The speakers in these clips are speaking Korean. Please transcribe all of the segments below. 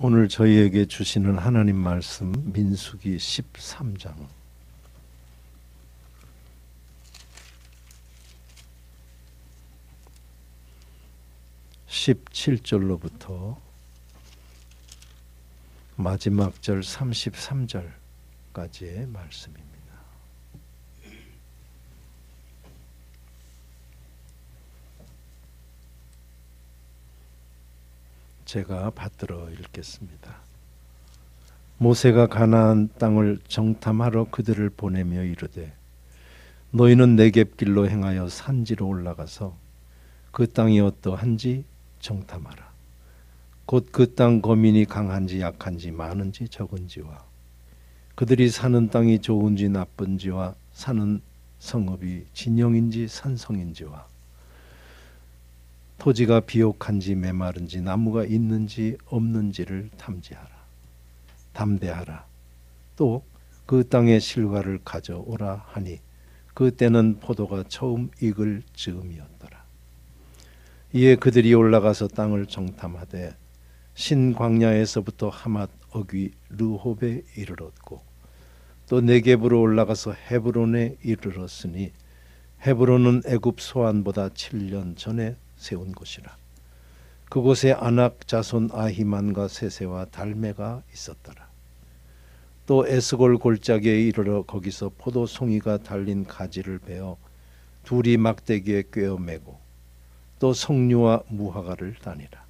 오늘 저희에게 주시는 하나님 말씀 민수기 13장 17절로부터 마지막 절 33절까지의 말씀입니다. 제가 받들어 읽겠습니다. 모세가 가나안 땅을 정탐하러 그들을 보내며 이르되 너희는 네겝길로 행하여 산지로 올라가서 그 땅이 어떠한지 정탐하라. 곧 그 땅 거민이 강한지 약한지 많은지 적은지와 그들이 사는 땅이 좋은지 나쁜지와 사는 성읍이 진영인지 산성인지와 토지가 비옥한지 메마른지 나무가 있는지 없는지를 담대하라. 또 그 땅의 실과를 가져오라 하니 그 때는 포도가 처음 익을 즈음이었더라. 이에 그들이 올라가서 땅을 정탐하되 신광야에서부터 하맛 어귀 르홉에 이르렀고 또 네겝으로 올라가서 헤브론에 이르렀으니 헤브론은 애굽 소안보다 7년 전에 세운 곳이라. 그곳에 아낙 자손 아히만과 세세와 달메가 있었더라. 또 에스골 골짜기에 이르러 거기서 포도 송이가 달린 가지를 베어 둘이 막대기에 꿰어 매고 또 석류와 무화과를 다니라.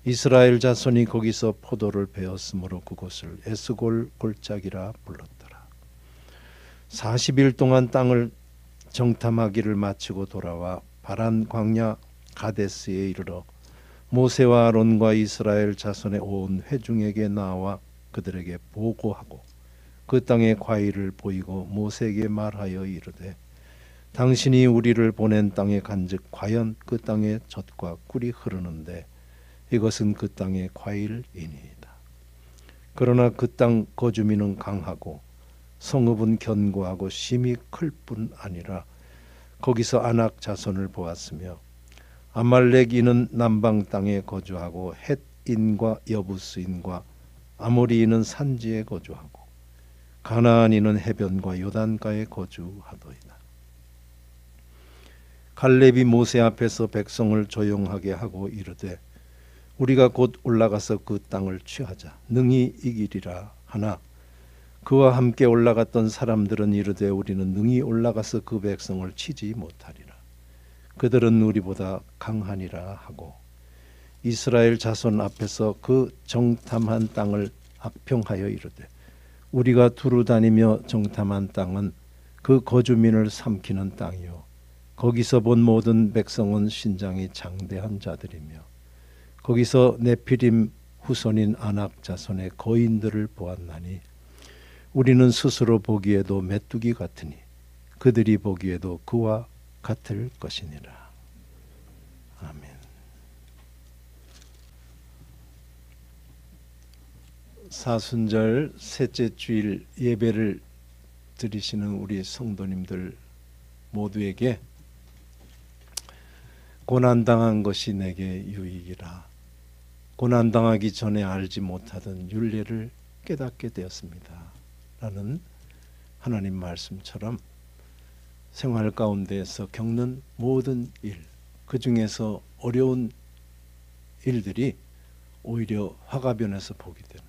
이스라엘 자손이 거기서 포도를 베었으므로 그곳을 에스골 골짜기라 불렀더라. 40일 동안 땅을 정탐하기를 마치고 돌아와 바란 광야 가데스에 이르러 모세와 아론과 이스라엘 자손의 온 회중에게 나와 그들에게 보고하고 그 땅의 과일을 보이고 모세에게 말하여 이르되 당신이 우리를 보낸 땅에 간즉 과연 그 땅에 젖과 꿀이 흐르는데 이것은 그 땅의 과일이니이다. 그러나 그 땅 거주민은 강하고 성읍은 견고하고 심히 클 뿐 아니라 거기서 아낙 자손을 보았으며 아말렉인은 남방 땅에 거주하고 헷인과 여부스인과 아모리인은 산지에 거주하고 가나안인은 해변과 요단가에 거주하도이다. 갈렙이 모세 앞에서 백성을 조용하게 하고 이르되 우리가 곧 올라가서 그 땅을 취하자 능히 이기리라 하나 그와 함께 올라갔던 사람들은 이르되 우리는 능히 올라가서 그 백성을 치지 못하리라. 그들은 우리보다 강하니라 하고 이스라엘 자손 앞에서 그 정탐한 땅을 악평하여 이르되 우리가 두루 다니며 정탐한 땅은 그 거주민을 삼키는 땅이요 거기서 본 모든 백성은 신장이 장대한 자들이며 거기서 네피림 후손인 아낙 자손의 거인들을 보았나니 우리는 스스로 보기에도 메뚜기 같으니 그들이 보기에도 그와 같을 것이니라. 아멘. 사순절 셋째 주일 예배를 드리시는 우리 성도님들 모두에게 고난당한 것이 내게 유익이라. 고난당하기 전에 알지 못하던 율례를 깨닫게 되었습니다. 라는 하나님 말씀처럼 생활 가운데에서 겪는 모든 일, 그 중에서 어려운 일들이 오히려 화가 변해서 복이 되는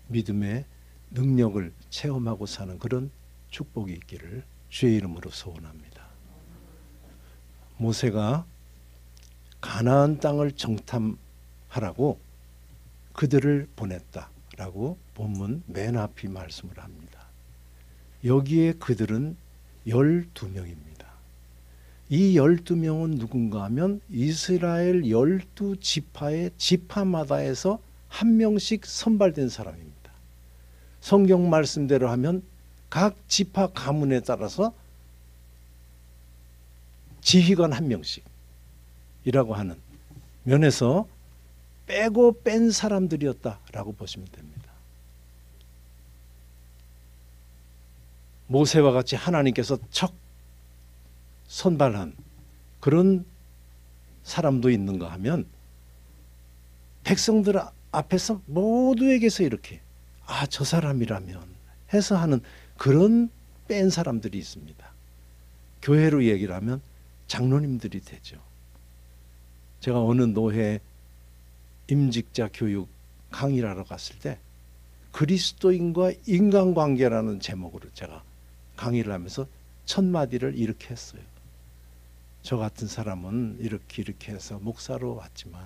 믿음의 능력을 체험하고 사는 그런 축복이 있기를 주의 이름으로 소원합니다. 모세가 가나안 땅을 정탐하라고 그들을 보냈다라고 본문 맨 앞이 말씀을 합니다. 여기에 그들은 12명입니다. 이 12명은 누군가 하면 이스라엘 12지파의 지파마다에서 한 명씩 선발된 사람입니다. 성경 말씀대로 하면 각 지파 가문에 따라서 지휘관 한 명씩이라고 하는 면에서 빼고 뺀 사람들이었다라고 보시면 됩니다. 모세와 같이 하나님께서 척 선발한 그런 사람도 있는가 하면 백성들 앞에서 모두에게서 이렇게 저 사람이라면 해서 하는 그런 뺀 사람들이 있습니다. 교회로 얘기를 하면 장로님들이 되죠. 제가 어느 노회 임직자 교육 강의를 하러 갔을 때 그리스도인과 인간관계라는 제목으로 제가 강의를 하면서 첫 마디를 이렇게 했어요. 저 같은 사람은 이렇게 해서 목사로 왔지만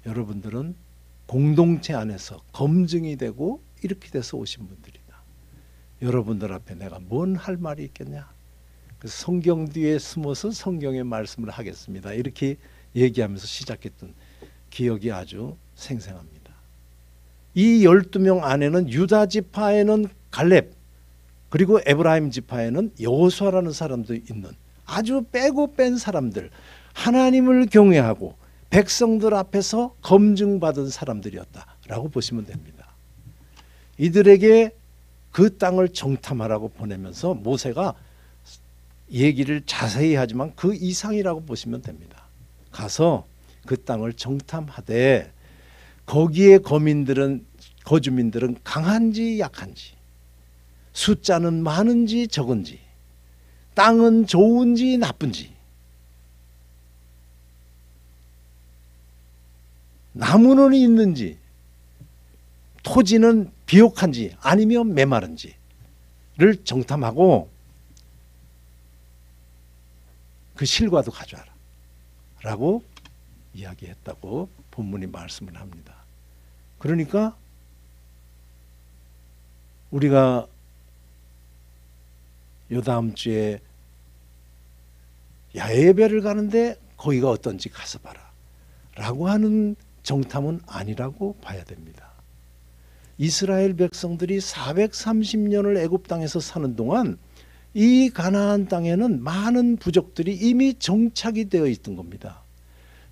여러분들은 공동체 안에서 검증이 되고 이렇게 돼서 오신 분들이다. 여러분들 앞에 내가 뭔 할 말이 있겠냐. 그래서 성경 뒤에 숨어서 성경의 말씀을 하겠습니다. 이렇게 얘기하면서 시작했던 기억이 아주 생생합니다. 이 12명 안에는 유다 지파에는 갈렙, 그리고 에브라임 지파에는 여호수아라는 사람도 있는 아주 빼고 뺀 사람들, 하나님을 경외하고 백성들 앞에서 검증받은 사람들이었다라고 보시면 됩니다. 이들에게 그 땅을 정탐하라고 보내면서 모세가 얘기를 자세히 하지만 그 이상이라고 보시면 됩니다. 가서 그 땅을 정탐하되 거기에 거주민들은 강한지 약한지, 숫자는 많은지 적은지, 땅은 좋은지 나쁜지, 나무는 있는지, 토지는 비옥한지 아니면 메마른지를 정탐하고 그 실과도 가져와라 라고 이야기했다고 본문이 말씀을 합니다. 그러니까 우리가 요 다음 주에 야외예배를 가는데 거기가 어떤지 가서 봐라 라고 하는 정탐은 아니라고 봐야 됩니다. 이스라엘 백성들이 430년을 애굽 땅에서 사는 동안 이 가나안 땅에는 많은 부족들이 이미 정착이 되어 있던 겁니다.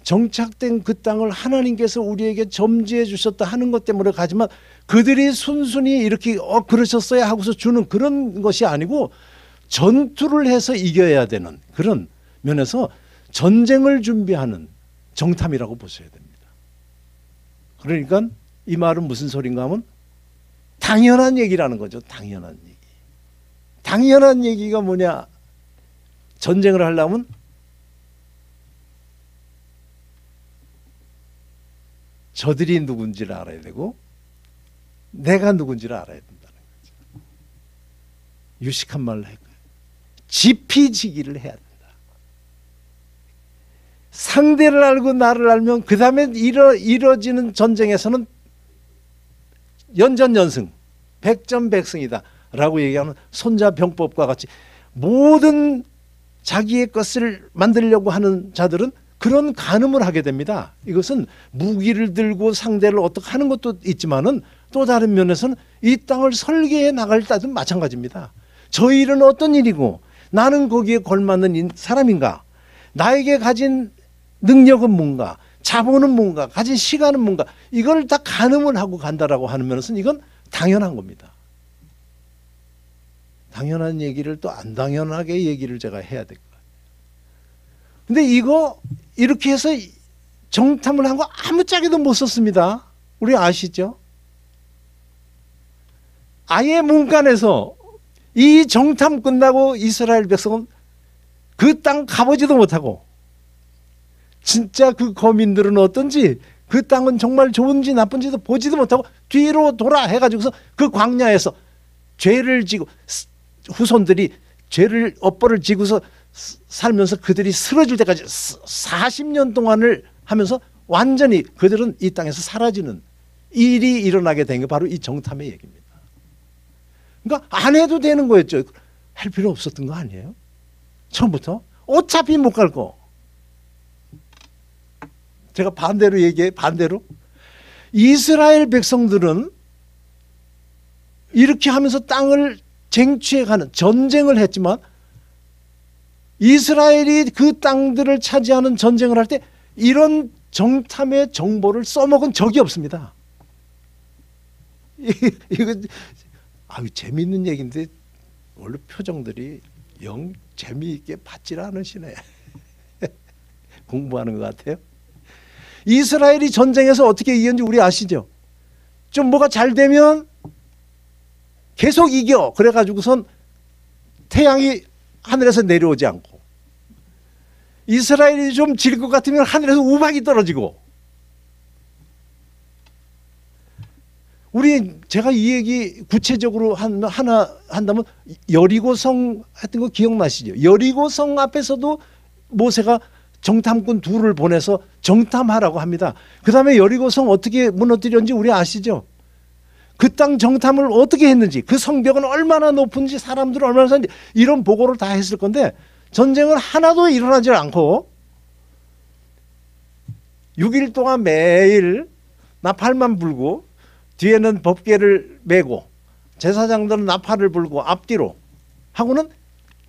정착된 그 땅을 하나님께서 우리에게 점지해 주셨다 하는 것 때문에 가지만 그들이 순순히 이렇게 그러셨어야 하고서 주는 그런 것이 아니고 전투를 해서 이겨야 되는 그런 면에서 전쟁을 준비하는 정탐이라고 보셔야 됩니다. 그러니까 이 말은 무슨 소린가 하면 당연한 얘기라는 거죠. 당연한 얘기. 당연한 얘기가 뭐냐? 전쟁을 하려면 저들이 누군지를 알아야 되고 내가 누군지를 알아야 된다는 거죠. 유식한 말로 할 거예요. 지피지기를 해야 된다. 상대를 알고 나를 알면 그 다음에 이뤄지는 전쟁에서는 연전연승, 백전백승이다 라고 얘기하는 손자병법과 같이 모든 자기의 것을 만들려고 하는 자들은 그런 간음을 하게 됩니다. 이것은 무기를 들고 상대를 어떻게 하는 것도 있지만은 또 다른 면에서는 이 땅을 설계해 나갈 때도 마찬가지입니다. 저 일은 어떤 일이고 나는 거기에 걸맞는 사람인가, 나에게 가진 능력은 뭔가, 자본은 뭔가, 가진 시간은 뭔가, 이걸 다 가늠을 하고 간다라고 하는 면에서는 이건 당연한 겁니다. 당연한 얘기를 또 안 당연하게 얘기를 제가 해야 될 거예요. 근데 이거 이렇게 해서 정탐을 한 거 아무짝에도 못 썼습니다. 우리 아시죠? 아예 문간에서 이 정탐 끝나고 이스라엘 백성은 그 땅 가보지도 못하고 진짜 그 거민들은 어떤지, 그 땅은 정말 좋은지 나쁜지도 보지도 못하고 뒤로 돌아 해가지고서 그 광야에서 죄를 지고 후손들이 죄를 업보를 지고서 살면서 그들이 쓰러질 때까지 40년 동안을 하면서 완전히 그들은 이 땅에서 사라지는 일이 일어나게 된 게 바로 이 정탐의 얘기입니다. 그러니까 안 해도 되는 거였죠. 할 필요 없었던 거 아니에요? 처음부터 어차피 못 갈 거. 제가 반대로 얘기해. 반대로 이스라엘 백성들은 이렇게 하면서 땅을 쟁취해가는 전쟁을 했지만 이스라엘이 그 땅들을 차지하는 전쟁을 할 때 이런 정탐의 정보를 써먹은 적이 없습니다. 이거 재미있는 얘기인데 원래 표정들이 영 재미있게 받질 않으시네. 공부하는 것 같아요. 이스라엘이 전쟁에서 어떻게 이겼는지 우리 아시죠? 좀 뭐가 잘 되면 계속 이겨. 그래가지고선 태양이 하늘에서 내려오지 않고, 이스라엘이 좀 질 것 같으면 하늘에서 우박이 떨어지고. 제가 이 얘기 구체적으로 하나 한다면, 여리고성 했던 거 기억나시죠? 여리고성 앞에서도 모세가 정탐꾼 둘을 보내서 정탐하라고 합니다. 그 다음에 여리고성 어떻게 무너뜨렸는지 우리 아시죠? 그 땅 정탐을 어떻게 했는지, 그 성벽은 얼마나 높은지, 사람들은 얼마나 사는지, 이런 보고를 다 했을 건데 전쟁은 하나도 일어나지 않고 6일 동안 매일 나팔만 불고 뒤에는 법궤를 메고 제사장들은 나팔을 불고 앞뒤로 하고는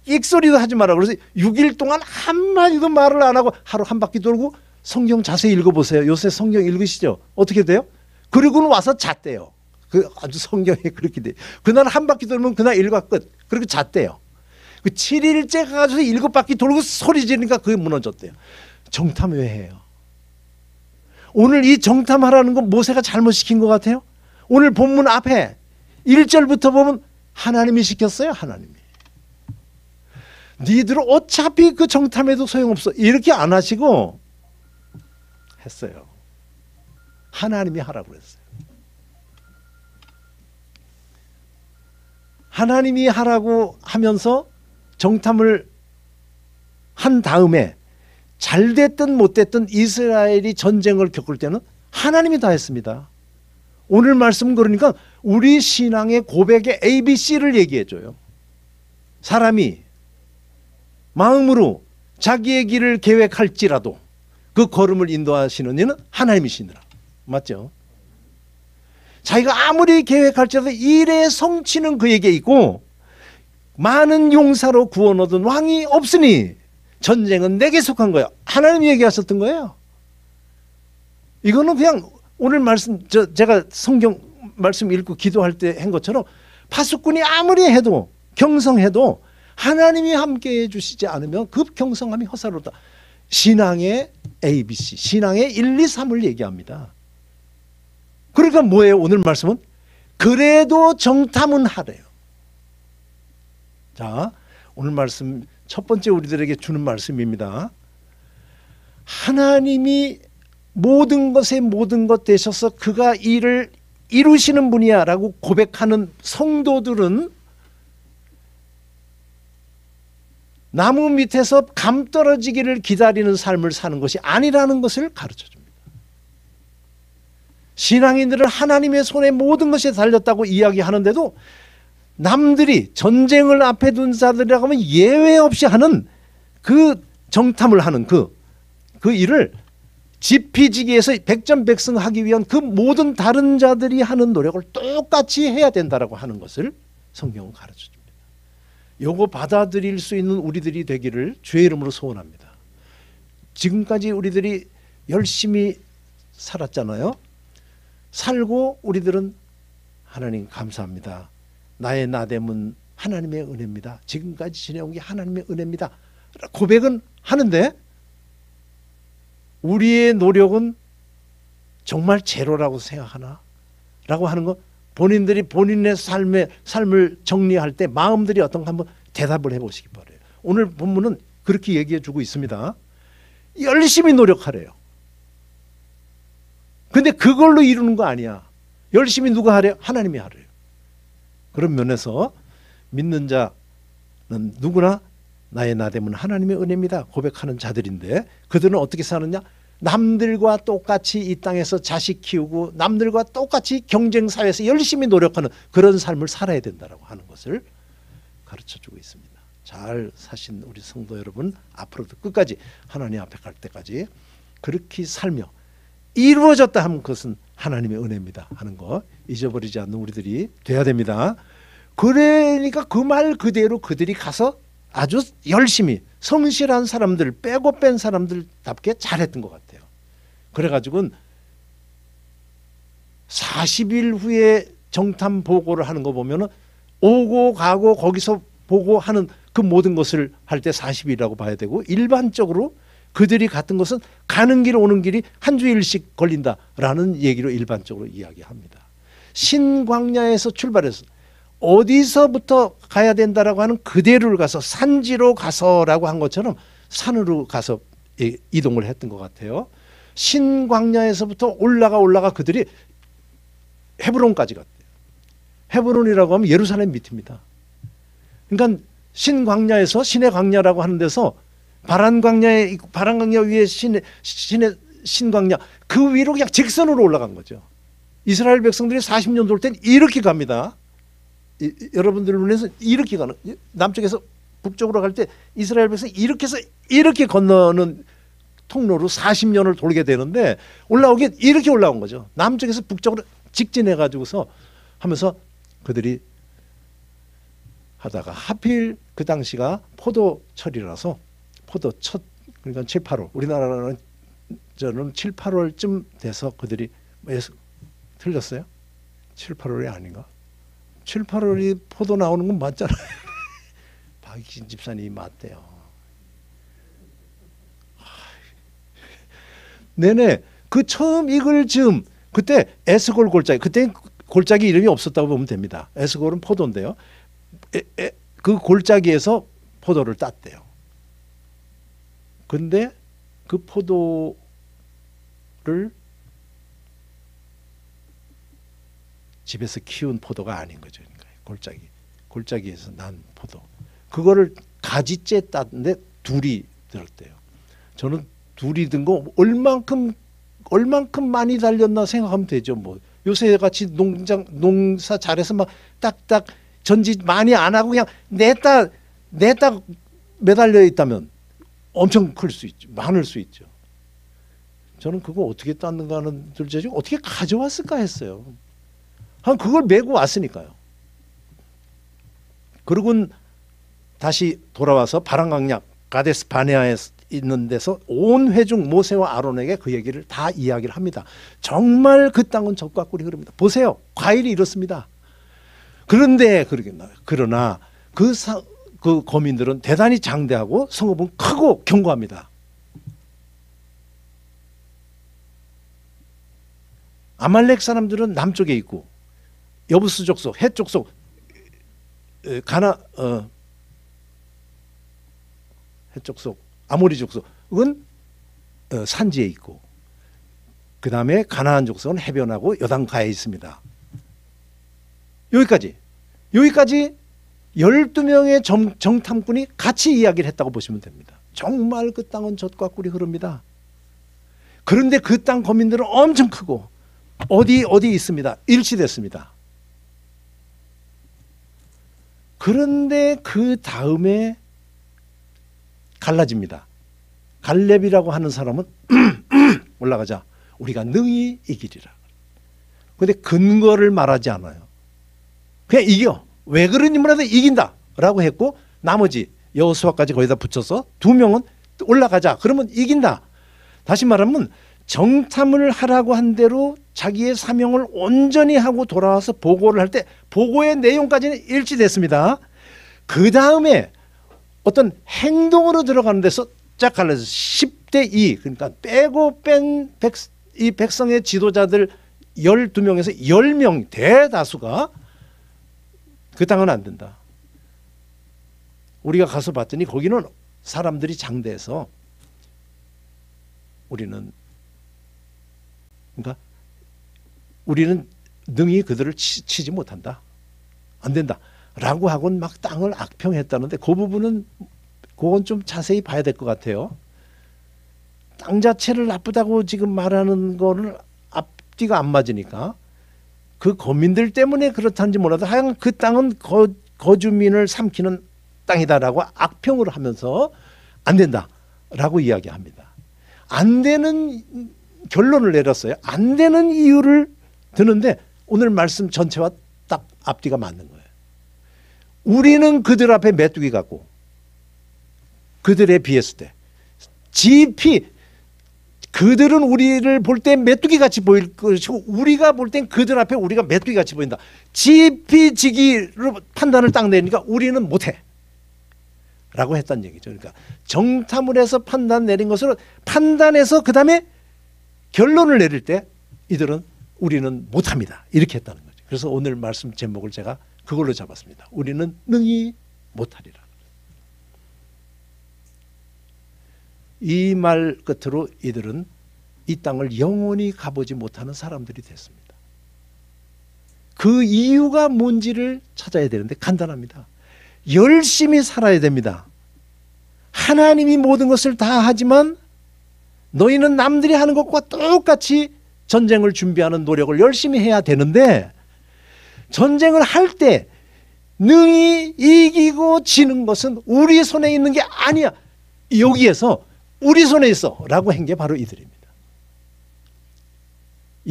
익소리도 하지 마라. 그래서 6일 동안 한마디도 말을 안 하고 하루 한 바퀴 돌고, 성경 자세히 읽어보세요. 요새 성경 읽으시죠? 어떻게 돼요? 그리고는 와서 잤대요. 그 아주 성경에 그렇게 돼. 그날 한 바퀴 돌면 그날 일과 끝. 그리고 잤대요. 그 7일째 가서 7바퀴 돌고 소리 지르니까 그게 무너졌대요. 정탐 왜 해요? 오늘 이 정탐하라는 건 모세가 잘못시킨 것 같아요? 오늘 본문 앞에 1절부터 보면 하나님이 시켰어요. 하나님이. 니들 어차피 그 정탐해도 소용없어. 이렇게 안 하시고 했어요. 하나님이 하라고 그랬어요. 하나님이 하라고 하면서 정탐을 한 다음에 잘 됐든 못 됐든 이스라엘이 전쟁을 겪을 때는 하나님이 다 했습니다. 오늘 말씀 그러니까 우리 신앙의 고백의 ABC를 얘기해 줘요. 사람이 마음으로 자기의 길을 계획할지라도 그 걸음을 인도하시는 이는 하나님이시니라. 맞죠? 자기가 아무리 계획할지라도 일의 성취는 그에게 있고, 많은 용사로 구원 얻은 왕이 없으니 전쟁은 내게 속한 거야. 하나님이 얘기하셨던 거예요. 이거는 그냥 오늘 말씀, 제가 성경 말씀 읽고 기도할 때 한 것처럼 파수꾼이 아무리 해도 경성해도 하나님이 함께 해주시지 않으면 그 경성함이 허사로다. 신앙의 ABC, 신앙의 1, 2, 3을 얘기합니다. 그러니까 뭐예요? 오늘 말씀은 그래도 정탐은 하래요. 자, 오늘 말씀 첫 번째 우리들에게 주는 말씀입니다. 하나님이 모든 것에 모든 것 되셔서 그가 일을 이루시는 분이야 라고 고백하는 성도들은 나무 밑에서 감 떨어지기를 기다리는 삶을 사는 것이 아니라는 것을 가르쳐 줍니다. 신앙인들은 하나님의 손에 모든 것이 달렸다고 이야기하는데도 남들이 전쟁을 앞에 둔 자들이라고 하면 예외 없이 하는 그 정탐을 하는 그 일을 지피지기에서 백전백승하기 위한 그 모든 다른 자들이 하는 노력을 똑같이 해야 된다라고 하는 것을 성경은 가르쳐 줍니다. 요거 받아들일 수 있는 우리들이 되기를 주의 이름으로 소원합니다. 지금까지 우리들이 열심히 살았잖아요. 살고 우리들은 하나님 감사합니다. 나의 나됨은 하나님의 은혜입니다. 지금까지 지내온 게 하나님의 은혜입니다. 고백은 하는데 우리의 노력은 정말 제로라고 생각하나? 라고 하는 거, 본인들이 본인의 삶을 정리할 때 마음들이 어떤가 한번 대답을 해보시기 바라요. 오늘 본문은 그렇게 얘기해 주고 있습니다. 열심히 노력하래요. 근데 그걸로 이루는 거 아니야. 열심히 누가 하래요? 하나님이 하래요. 그런 면에서 믿는 자는 누구나 나의 나됨은 하나님의 은혜입니다 고백하는 자들인데, 그들은 어떻게 사느냐? 남들과 똑같이 이 땅에서 자식 키우고 남들과 똑같이 경쟁사회에서 열심히 노력하는 그런 삶을 살아야 된다고 하는 것을 가르쳐주고 있습니다. 잘 사신 우리 성도 여러분, 앞으로도 끝까지 하나님 앞에 갈 때까지 그렇게 살며 이루어졌다 하면 그것은 하나님의 은혜입니다 하는 거 잊어버리지 않는 우리들이 돼야 됩니다. 그러니까 그 말 그대로 그들이 가서 아주 열심히 성실한 사람들, 빼고 뺀 사람들답게 잘했던 것 같아요. 그래가지고는 40일 후에 정탐 보고를 하는 거 보면은 오고 가고 거기서 보고하는 그 모든 것을 할 때 40일이라고 봐야 되고, 일반적으로 그들이 갔던 것은 가는 길 오는 길이 한 주일씩 걸린다라는 얘기로 일반적으로 이야기합니다. 신광야에서 출발해서 어디서부터 가야 된다라고 하는 그대로를 가서 산지로 가서라고 한 것처럼 산으로 가서 이동을 했던 것 같아요. 신광야에서부터 올라가 그들이 헤브론까지 갔대요. 헤브론이라고 하면 예루살렘 밑입니다. 그러니까 신광야에서 신의 광야라고 하는 데서 바란광야 위에 신광야 그 위로 그냥 직선으로 올라간 거죠. 이스라엘 백성들이 40년 돌 땐 이렇게 갑니다. 여러분들 눈에서 이렇게 가는, 남쪽에서 북쪽으로 갈 때 이스라엘 백성이 이렇게 해서 이렇게 건너는 통로로 40년을 돌게 되는데 올라오긴 이렇게 올라온 거죠. 남쪽에서 북쪽으로 직진해 가지고서 하면서 그들이 하다가 하필 그 당시가 포도철이라서 포도첫, 그러니까 7, 8월, 우리나라는 저는 7, 8월쯤 돼서 그들이 틀렸어요? 7, 8월이 아닌가? 7, 8월이 포도 나오는 건 맞잖아요. 박익신 집사님이 맞대요. 네네. 그 처음 익을 즈음 그때 에스골 골짜기, 그때 골짜기 이름이 없었다고 보면 됩니다. 에스골은 포도인데요. 그 골짜기에서 포도를 땄대요. 근데 그 포도를 집에서 키운 포도가 아닌 거죠. 그러니까 골짜기에서 난 포도. 그거를 가지째 땄는데 둘이 들었대요. 저는 둘이 든 거 얼만큼 많이 달렸나 생각하면 되죠. 뭐 요새 같이 농사 잘해서 막 딱딱 전지 많이 안 하고 그냥 냈다 매달려 있다면 엄청 클 수 있죠. 많을 수 있죠. 저는 그거 어떻게 땄는가는 둘째지 어떻게 가져왔을까 했어요. 그걸 메고 왔으니까요. 그리고 다시 돌아와서 바란광야 가데스 바네아에 있는 데서 온 회중 모세와 아론에게 그 얘기를 다 이야기를 합니다. 정말 그 땅은 젖과 꿀이 흐릅니다. 보세요. 과일이 이렇습니다. 그러나 그 거민들은 대단히 장대하고 성읍은 크고 견고합니다. 아말렉 사람들은 남쪽에 있고 여부스 족속, 헷 족속, 헷 족속, 아모리 족속은 산지에 있고 그 다음에 가나안 족속은 해변하고 요단가에 있습니다. 여기까지 12명의 정탐꾼이 같이 이야기를 했다고 보시면 됩니다. 정말 그 땅은 젖과 꿀이 흐릅니다. 그런데 그 땅 거민들은 엄청 크고 어디 있습니다. 일치됐습니다. 그런데 그 다음에 갈라집니다. 갈렙이라고 하는 사람은 올라가자. 우리가 능히 이기리라. 그런데 근거를 말하지 않아요. 그냥 이겨. 왜 그러니 몰라도 이긴다 라고 했고 나머지 여호수아까지 거기다 붙여서 2명은 올라가자. 그러면 이긴다. 다시 말하면 정탐을 하라고 한 대로 자기의 사명을 온전히 하고 돌아와서 보고를 할 때 보고의 내용까지는 일치됐습니다. 그 다음에 어떤 행동으로 들어가는 데서 쫙 갈라서 10대 2 그러니까 빼고 뺀 이 백성의 지도자들 12명에서 10명 대다수가 그 땅은 안 된다. 우리가 가서 봤더니 거기는 사람들이 장대해서 우리는 능히 그들을 치지 못한다. 안 된다. 라고 하고는 막 땅을 악평했다는데 그 부분은 그건 좀 자세히 봐야 될 것 같아요. 땅 자체를 나쁘다고 지금 말하는 거는 앞뒤가 안 맞으니까 그 거민들 때문에 그렇다는지 몰라도 하여간 그 땅은 거주민을 삼키는 땅이다라고 악평을 하면서 안 된다라고 이야기합니다. 안 되는 결론을 내렸어요. 안 되는 이유를 드는데 오늘 말씀 전체와 딱 앞뒤가 맞는 거예요. 우리는 그들 앞에 메뚜기 같고 그들에 비했을 때 지피 그들은 우리를 볼 때 메뚜기 같이 보일 것이고 우리가 볼 땐 그들 앞에 우리가 메뚜기 같이 보인다. 지피지기로 판단을 딱 내니까 우리는 못해 라고 했다는 얘기죠. 그러니까 정탐을 해서 판단 내린 것으로 판단해서 그 다음에 결론을 내릴 때 이들은 우리는 못합니다. 이렇게 했다는 거죠. 그래서 오늘 말씀 제목을 제가 그걸로 잡았습니다. 우리는 능히 못하리라. 이 말 끝으로 이들은 이 땅을 영원히 가보지 못하는 사람들이 됐습니다. 그 이유가 뭔지를 찾아야 되는데 간단합니다. 열심히 살아야 됩니다. 하나님이 모든 것을 다 하지만 너희는 남들이 하는 것과 똑같이 전쟁을 준비하는 노력을 열심히 해야 되는데 전쟁을 할 때 능히 이기고 지는 것은 우리 손에 있는 게 아니야. 여기에서 우리 손에 있어 라고 한 게 바로 이들입니다.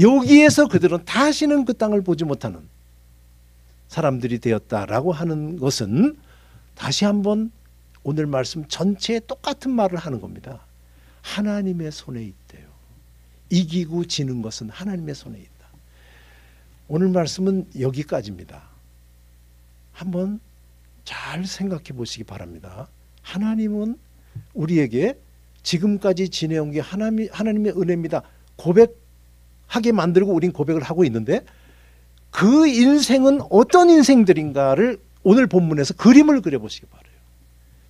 여기에서 그들은 다시는 그 땅을 보지 못하는 사람들이 되었다라고 하는 것은 다시 한번 오늘 말씀 전체에 똑같은 말을 하는 겁니다. 하나님의 손에 있대요. 이기고 지는 것은 하나님의 손에 있다. 오늘 말씀은 여기까지입니다. 한번 잘 생각해 보시기 바랍니다. 하나님은 우리에게 지금까지 지내온 게 하나님의 은혜입니다. 고백하게 만들고 우린 고백을 하고 있는데 그 인생은 어떤 인생들인가를 오늘 본문에서 그림을 그려보시기 바라요.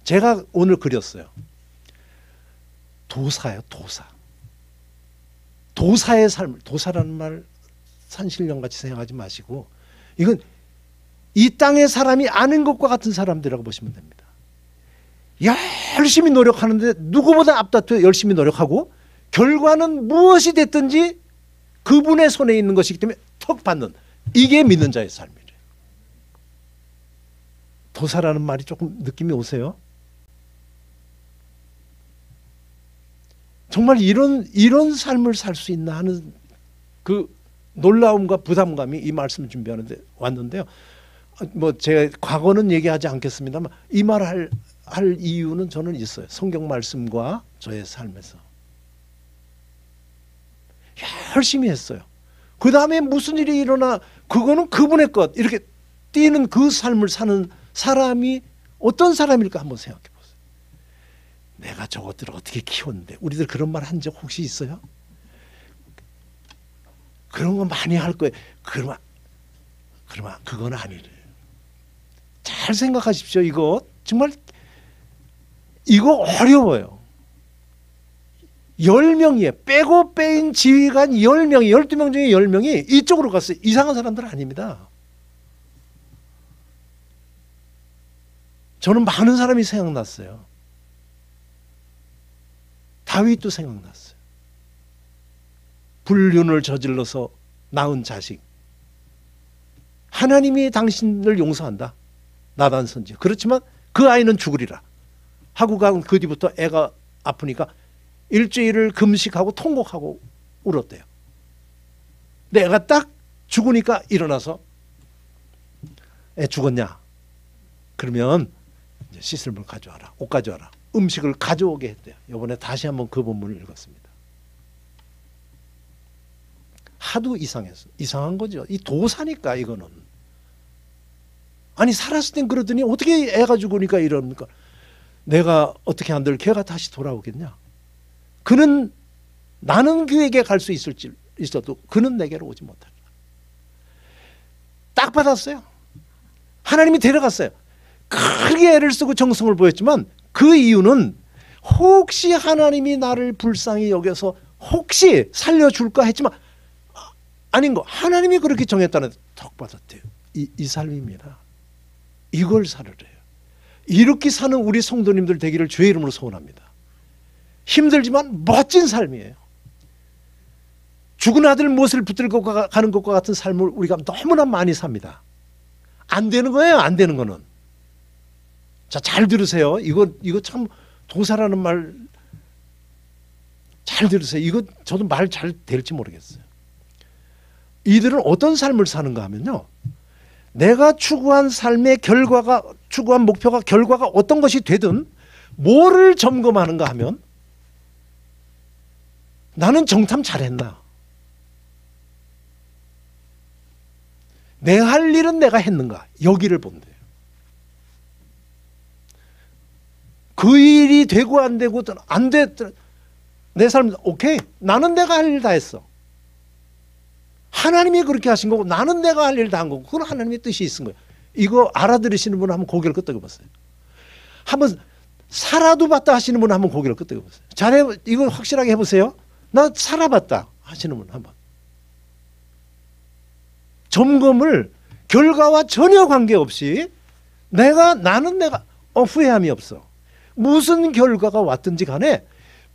제가 오늘 그렸어요. 도사예요. 도사. 도사의 삶을, 도사라는 말 산신령같이 생각하지 마시고 이건 이 땅의 사람이 아는 것과 같은 사람들이라고 보시면 됩니다. 열심히 노력하는데 누구보다 앞다투어 열심히 노력하고 결과는 무엇이 됐든지 그분의 손에 있는 것이기 때문에 턱 받는, 이게 믿는 자의 삶이래요. 도사라는 말이 조금 느낌이 오세요? 정말 이런 삶을 살 수 있나 하는 그 놀라움과 부담감이 이 말씀을 준비하는데 왔는데요. 뭐 제가 과거는 얘기하지 않겠습니다만 이 말을 할 이유는 저는 있어요. 성경 말씀과 저의 삶에서 열심히 했어요. 그 다음에 무슨 일이 일어나 그거는 그분의 것, 이렇게 뛰는 그 삶을 사는 사람이 어떤 사람일까 한번 생각해 보세요. 내가 저것들을 어떻게 키웠는데. 우리들 그런 말 한 적 혹시 있어요? 그런 거 많이 할 거예요. 그러면 그건 아니래요. 잘 생각하십시오. 이거 정말 이거 어려워요. 10명이에요. 빼고 빼인 지휘관 10명이, 12명 중에 10명이 이쪽으로 갔어요. 이상한 사람들 아닙니다. 저는 많은 사람이 생각났어요. 다윗도 생각났어요. 불륜을 저질러서 낳은 자식. 하나님이 당신을 용서한다. 나단 선지. 그렇지만 그 아이는 죽으리라 하고 간 그 뒤부터 애가 아프니까 일주일을 금식하고 통곡하고 울었대요. 근데 애가 딱 죽으니까 일어나서 애 죽었냐? 그러면 이제 씻을 물 가져와라. 옷 가져와라. 음식을 가져오게 했대요. 이번에 다시 한번 그 본문을 읽었습니다. 하도 이상했어. 이상한 거죠. 이 도사니까 이거는. 아니 살았을 땐 그러더니 어떻게 애가 죽으니까 이럽니까? 내가 어떻게 한들 걔가 다시 돌아오겠냐? 그는 나는 그에게 갈 수 있어도 그는 내게로 오지 못하리라. 딱 받았어요. 하나님이 데려갔어요. 크게 애를 쓰고 정성을 보였지만 그 이유는 혹시 하나님이 나를 불쌍히 여겨서 혹시 살려줄까 했지만 아닌 거. 하나님이 그렇게 정했다는 턱 받았대요. 이 삶입니다. 이걸 살으래요. 이렇게 사는 우리 성도님들 되기를 주의 이름으로 소원합니다. 힘들지만 멋진 삶이에요. 죽은 아들 못을 붙들고 가는 것과 같은 삶을 우리가 너무나 많이 삽니다. 안 되는 거예요. 안 되는 거는. 자, 잘 들으세요. 이거 참 도사라는 말 잘 들으세요. 이거 저도 말 잘 될지 모르겠어요. 이들은 어떤 삶을 사는가 하면요. 내가 추구한 삶의 결과가, 추구한 목표가, 결과가 어떤 것이 되든 뭐를 점검하는가 하면 나는 정탐 잘했나? 내 할 일은 내가 했는가? 여기를 본대요. 그 일이 되고 안 되고 안 됐. 내 삶 오케이. 나는 내가 할 일 다 했어. 하나님이 그렇게 하신 거고 나는 내가 할 일 다 한 거고 그건 하나님의 뜻이 있은 거예요. 이거 알아들으시는 분은 한번 고개를 끄덕여 보세요. 한번 살아도 봤다 하시는 분은 한번 고개를 끄덕여 보세요. 잘해 이거 확실하게 해보세요. 나 살아봤다 하시는 분 한번. 점검을 결과와 전혀 관계없이 나는 내가 후회함이 없어. 무슨 결과가 왔든지 간에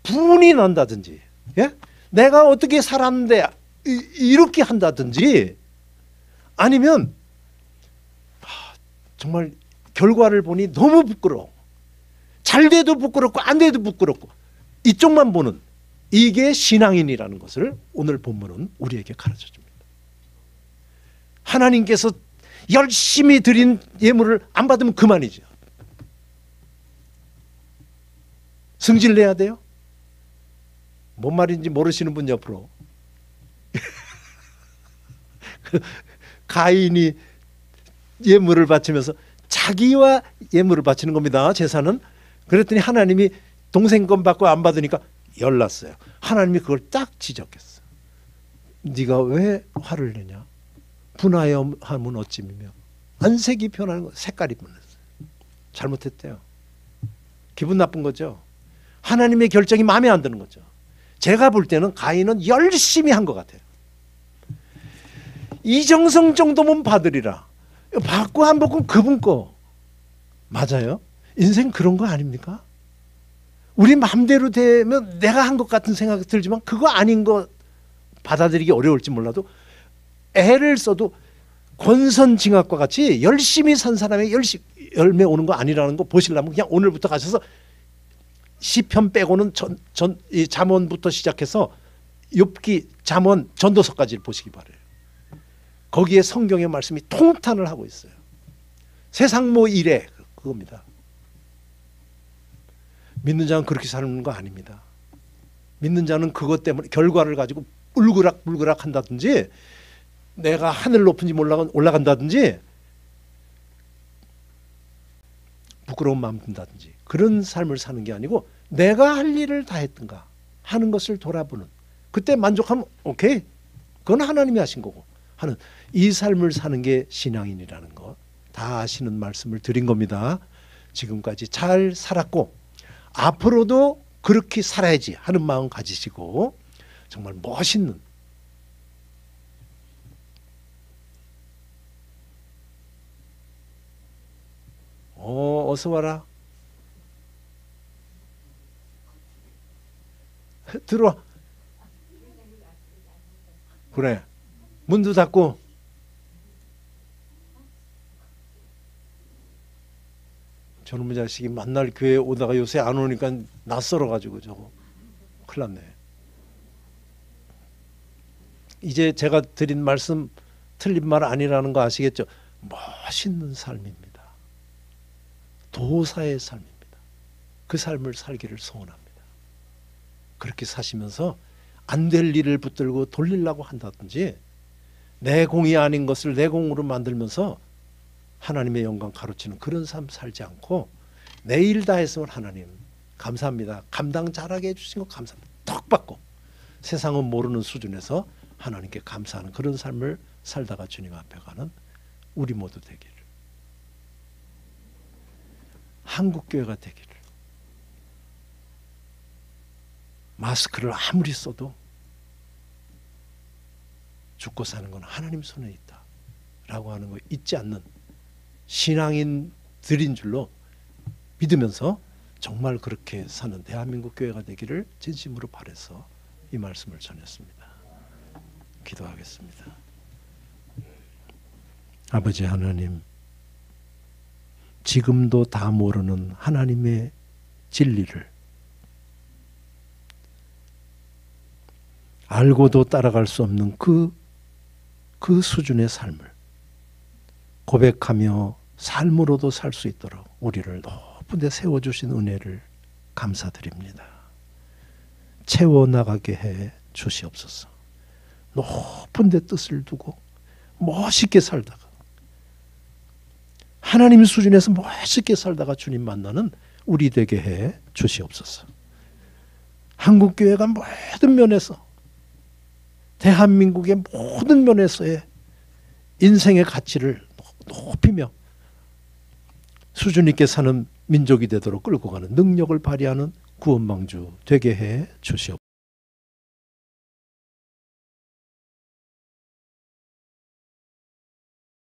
분이 난다든지, 예? 내가 어떻게 살았는데 이렇게 한다든지 아니면 정말 결과를 보니 너무 부끄러워. 잘 돼도 부끄럽고 안 돼도 부끄럽고 이쪽만 보는 이게 신앙인이라는 것을 오늘 본문은 우리에게 가르쳐줍니다. 하나님께서 열심히 드린 예물을 안 받으면 그만이죠. 승질 내야 돼요? 뭔 말인지 모르시는 분 옆으로. 가인이 예물을 바치면서 자기와 예물을 바치는 겁니다. 제사는. 그랬더니 하나님이 동생 건 받고 안 받으니까 열났어요. 하나님이 그걸 딱 지적했어요. 네가 왜 화를 내냐? 분하여 하면 어찌미며. 안색이 변하는 거, 색깔이 변했어요. 잘못했대요. 기분 나쁜 거죠. 하나님의 결정이 마음에 안 드는 거죠. 제가 볼 때는 가인은 열심히 한 것 같아요. 이정성 정도면 받으리라. 받고 안 받고 그분 거. 맞아요. 인생 그런 거 아닙니까? 우리 마음대로 되면 내가 한 것 같은 생각이 들지만 그거 아닌 거 받아들이기 어려울지 몰라도 애를 써도 권선징악과 같이 열심히 산 사람이 열매 오는 거 아니라는 거 보시려면 그냥 오늘부터 가셔서 시편 빼고는 이 잠언부터 시작해서 욥기, 잠언, 전도서까지를 보시기 바래요. 거기에 성경의 말씀이 통탄을 하고 있어요. 세상 뭐 이래 그겁니다. 믿는 자는 그렇게 사는 거 아닙니다. 믿는 자는 그것 때문에 결과를 가지고 울그락불그락 한다든지 내가 하늘 높은지 올라간다든지 부끄러운 마음 든다든지 그런 삶을 사는 게 아니고 내가 할 일을 다 했던가 하는 것을 돌아보는, 그때 만족하면 오케이, 그건 하나님이 하신 거고 하는 이 삶을 사는 게 신앙인이라는 거 다 아시는 말씀을 드린 겁니다. 지금까지 잘 살았고 앞으로도 그렇게 살아야지 하는 마음 가지시고 정말 멋있는 어서 와라. 들어와. 그래. 문도 닫고. 저놈의 자식이 만날 교회에 오다가 요새 안 오니까 낯설어가지고 저거 큰일 났네. 이제 제가 드린 말씀 틀린 말 아니라는 거 아시겠죠? 멋있는 삶입니다. 도사의 삶입니다. 그 삶을 살기를 소원합니다. 그렇게 사시면서 안 될 일을 붙들고 돌리려고 한다든지 내 공이 아닌 것을 내 공으로 만들면서 하나님의 영광 가로치는 그런 삶 살지 않고 내 일 다 했으면 하나님 감사합니다. 감당 잘하게 해주신 거 감사합니다. 턱 받고 세상은 모르는 수준에서 하나님께 감사하는 그런 삶을 살다가 주님 앞에 가는 우리 모두 되기를, 한국교회가 되기를. 마스크를 아무리 써도 죽고 사는 건 하나님 손에 있다 라고 하는 거 잊지 않는 신앙인들인 줄로 믿으면서 정말 그렇게 사는 대한민국 교회가 되기를 진심으로 바라서 이 말씀을 전했습니다. 기도하겠습니다. 아버지 하나님, 지금도 다 모르는 하나님의 진리를 알고도 따라갈 수 없는 그 수준의 삶을 고백하며 삶으로도 살 수 있도록 우리를 높은 데 세워주신 은혜를 감사드립니다. 채워나가게 해 주시옵소서. 높은 데 뜻을 두고 멋있게 살다가 하나님 수준에서 멋있게 살다가 주님 만나는 우리 되게 해 주시옵소서. 한국교회가 모든 면에서, 대한민국의 모든 면에서의 인생의 가치를 높이며 수준 있게 사는 민족이 되도록 끌고 가는 능력을 발휘하는 구원망주 되게 해 주시옵소서.